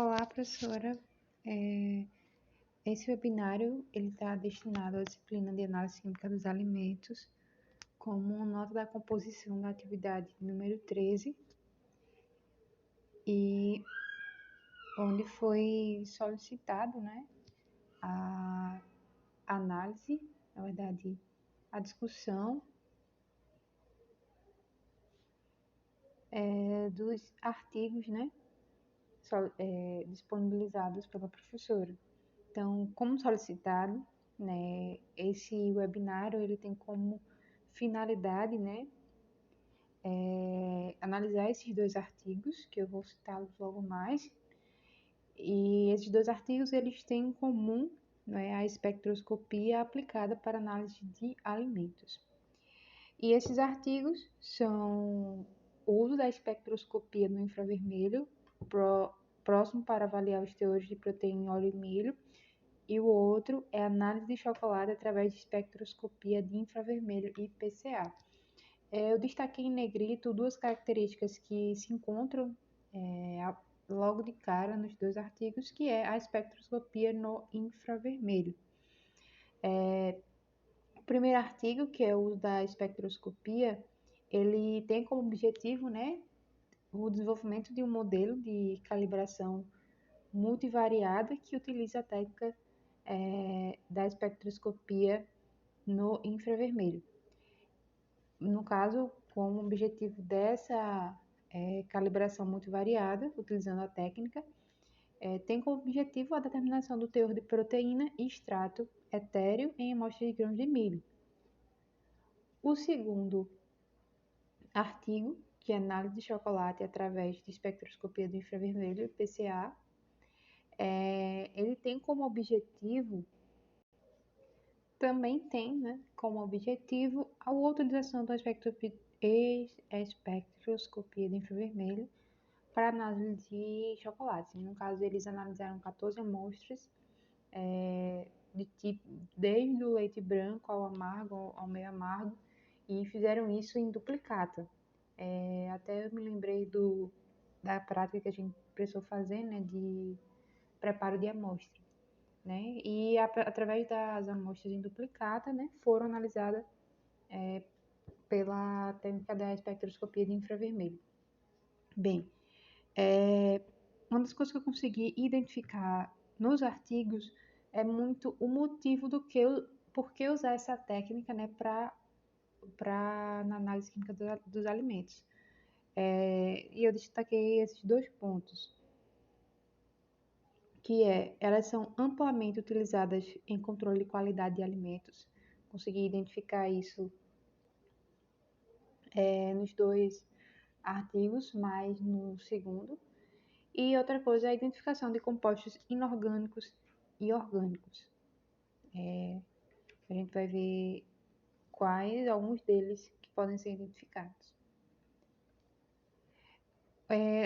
Olá, professora. Esse webinário está destinado à disciplina de análise química dos alimentos, como nota da composição da atividade número 13, e onde foi solicitado, a análise, na verdade, a discussão dos artigos, disponibilizados pela professora. Então, como solicitado, esse webinário ele tem como finalidade, analisar esses dois artigos, que eu vou citá-los logo mais. E esses dois artigos eles têm em comum, a espectroscopia aplicada para análise de alimentos. E esses artigos são o uso da espectroscopia no infravermelho, próximo para avaliar os teores de proteína em óleo e milho, e o outro é análise de chocolate através de espectroscopia de infravermelho e PCA. Eu destaquei em negrito duas características que se encontram logo de cara nos dois artigos, que é a espectroscopia no infravermelho. O primeiro artigo, que é o uso da espectroscopia, ele tem como objetivo, o desenvolvimento de um modelo de calibração multivariada que utiliza a técnica da espectroscopia no infravermelho. No caso, como objetivo dessa calibração multivariada, utilizando a técnica, tem como objetivo a determinação do teor de proteína e extrato etéreo em amostras de grãos de milho. O segundo artigo, que é análise de chocolate através de espectroscopia do infravermelho, PCA, ele tem como objetivo, como objetivo a utilização da espectroscopia de infravermelho para análise de chocolate. No caso, eles analisaram 14 amostras, de tipo, desde o leite branco ao amargo, ao meio amargo, e fizeram isso em duplicata. Até eu me lembrei da prática que a gente precisou fazer, de preparo de amostra. E através das amostras em duplicata, foram analisadas pela técnica da espectroscopia de infravermelho. Bem, uma das coisas que eu consegui identificar nos artigos é muito o motivo por que usar essa técnica, na análise química dos alimentos. E eu destaquei esses dois pontos, que elas são amplamente utilizadas em controle de qualidade de alimentos. Consegui identificar isso nos dois artigos, mas no segundo. E outra coisa é a identificação de compostos inorgânicos e orgânicos. A gente vai ver alguns deles que podem ser identificados.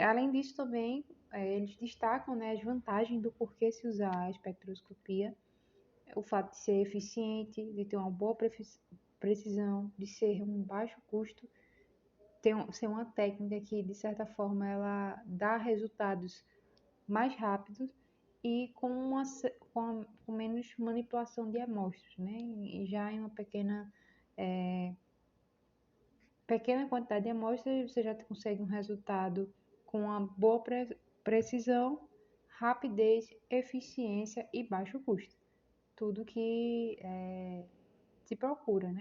Além disso, também, eles destacam as vantagens do porquê se usar a espectroscopia, o fato de ser eficiente, de ter uma boa precisão, de ser um baixo custo, ser uma técnica que, de certa forma, ela dá resultados mais rápidos e com menos manipulação de amostras, E já em uma pequena quantidade de amostras, você já consegue um resultado com uma boa precisão, rapidez, eficiência e baixo custo. Tudo que se procura,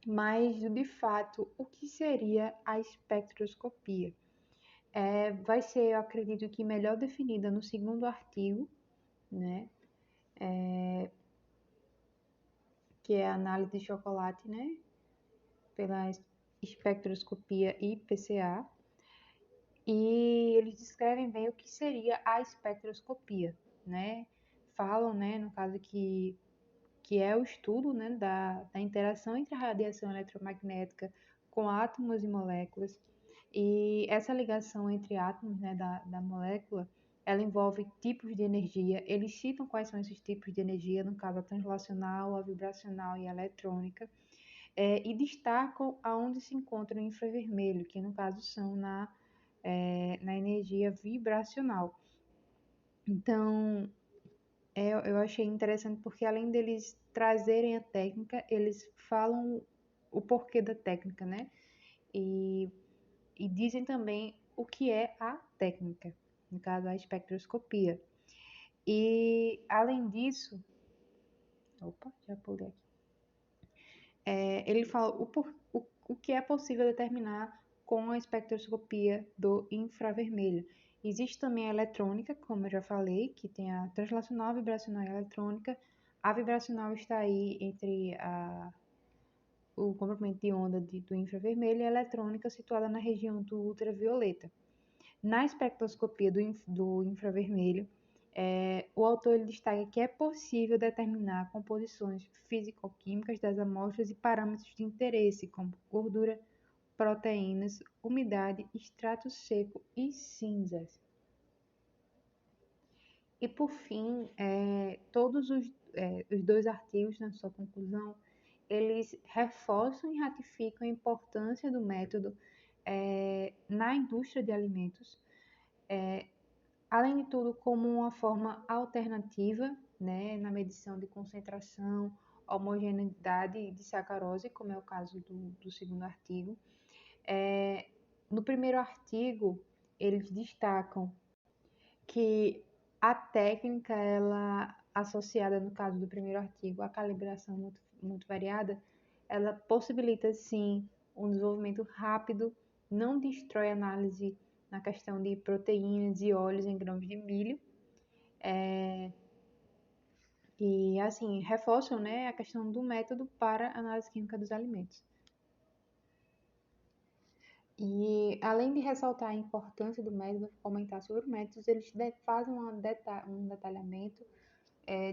Mas, de fato, o que seria a espectroscopia? Vai ser, eu acredito que melhor definida no segundo artigo, que é a análise de chocolate, pela espectroscopia e PCA. E eles descrevem bem o que seria a espectroscopia, Falam, no caso que é o estudo, da interação entre a radiação eletromagnética com átomos e moléculas. E essa ligação entre átomos, da molécula, ela envolve tipos de energia. Eles citam quais são esses tipos de energia, no caso a translacional, a vibracional e a eletrônica, e destacam aonde se encontra o infravermelho, que no caso são na energia vibracional. Então, eu achei interessante porque além deles trazerem a técnica, eles falam o porquê da técnica, né? E, e dizem também o que é a técnica, no caso a espectroscopia. E além disso, opa, já pulei aqui. Ele fala o que é possível determinar com a espectroscopia do infravermelho. Existe também a eletrônica, como eu já falei, que tem a translacional, vibracional e a eletrônica. A vibracional está aí entre o comprimento de onda do infravermelho e a eletrônica situada na região do ultravioleta. Na espectroscopia do infravermelho, o autor ele destaca que é possível determinar composições físico-químicas das amostras e parâmetros de interesse, como gordura, proteínas, umidade, extrato seco e cinzas. E por fim, todos os dois artigos, na sua conclusão, eles reforçam e ratificam a importância do método na indústria de alimentos, além de tudo, como uma forma alternativa, né, na medição de concentração, homogeneidade de sacarose, como é o caso do segundo artigo. No primeiro artigo, eles destacam que a técnica, ela associada, no caso do primeiro artigo, à calibração muito variada, ela possibilita, sim, um desenvolvimento rápido, não destrói análise na questão de proteínas e óleos em grãos de milho, e, assim, reforçam, né, a questão do método para análise química dos alimentos. E, além de ressaltar a importância do método, comentar sobre métodos, eles fazem um detalhamento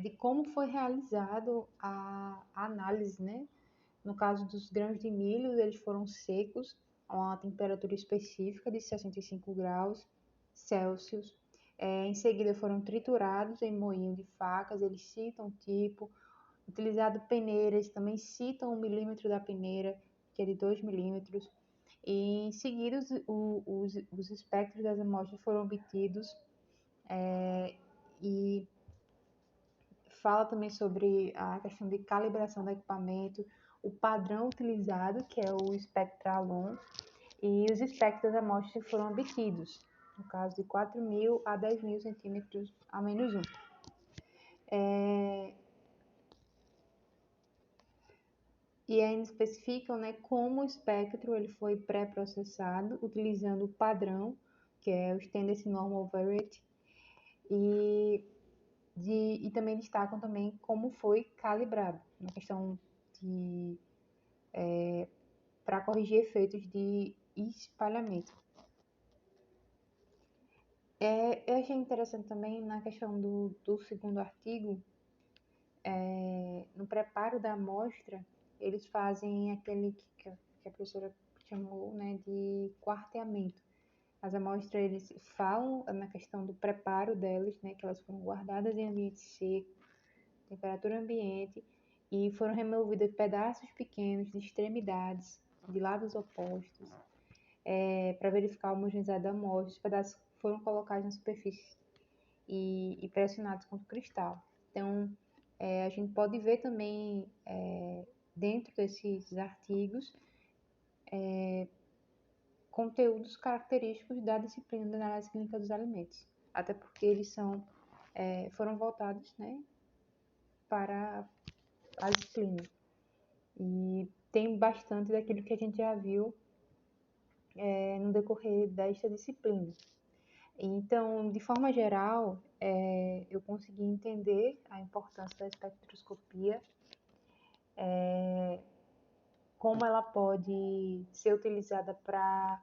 de como foi realizado a análise, né? No caso dos grãos de milho, eles foram secos a uma temperatura específica de 65 graus Celsius. Em seguida, foram triturados em moinho de facas, eles citam o tipo, utilizado peneiras, também citam o milímetro da peneira, que é de 2 milímetros. E em seguida, os espectros das amostras foram obtidos e fala também sobre a questão de calibração do equipamento, o padrão utilizado, que é o SpectraLon, e os espectros das amostras foram obtidos, no caso de 4.000 a 10.000 centímetros a menos 1. E ainda especificam, né, como o espectro ele foi pré-processado, utilizando o padrão, que é o Standard Normal Variety, e também destacam também como foi calibrado, na questão de para corrigir efeitos de espalhamento. Eu achei interessante também na questão do segundo artigo, no preparo da amostra, eles fazem aquele que a professora chamou, né, de quarteamento. As amostras, eles falam na questão do preparo delas, né, que elas foram guardadas em ambiente seco, temperatura ambiente, e foram removidos pedaços pequenos de extremidades, de lados opostos, para verificar a homogeneidade da amostra. Os pedaços foram colocados na superfície e pressionados contra o cristal. Então, a gente pode ver também, dentro desses artigos, conteúdos característicos da disciplina da análise clínica dos alimentos, até porque eles foram voltados, né, para a disciplina. E tem bastante daquilo que a gente já viu no decorrer desta disciplina. Então, de forma geral, eu consegui entender a importância da espectroscopia, como ela pode ser utilizada para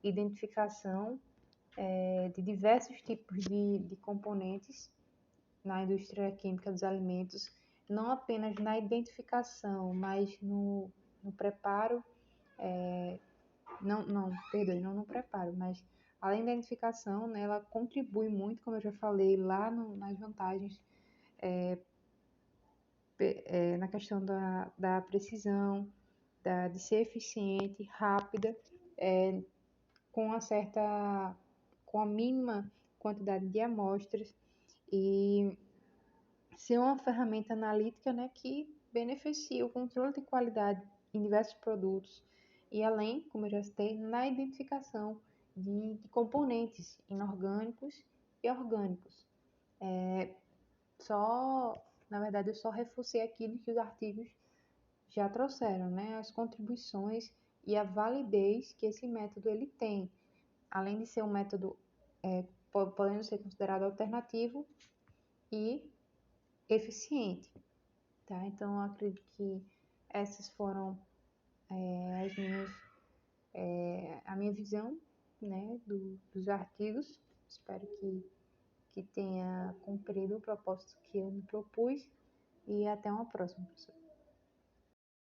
identificação de diversos tipos de componentes na indústria química dos alimentos, não apenas na identificação, mas no preparo, não no preparo, mas além da identificação, né, ela contribui muito, como eu já falei, lá nas vantagens, na questão da precisão, de ser eficiente, rápida, com com a mínima quantidade de amostras e ser uma ferramenta analítica, né, que beneficia o controle de qualidade em diversos produtos e além, como eu já citei, na identificação de componentes inorgânicos e orgânicos. Só, na verdade, eu só reforcei aquilo que os artigos já trouxeram, né, as contribuições e a validez que esse método ele tem, além de ser um método podendo ser considerado alternativo e eficiente. Tá? Então, eu acredito que essas foram as minhas, a minha visão, né, dos artigos. Espero que tenha cumprido o propósito que eu me propus e até uma próxima, professor.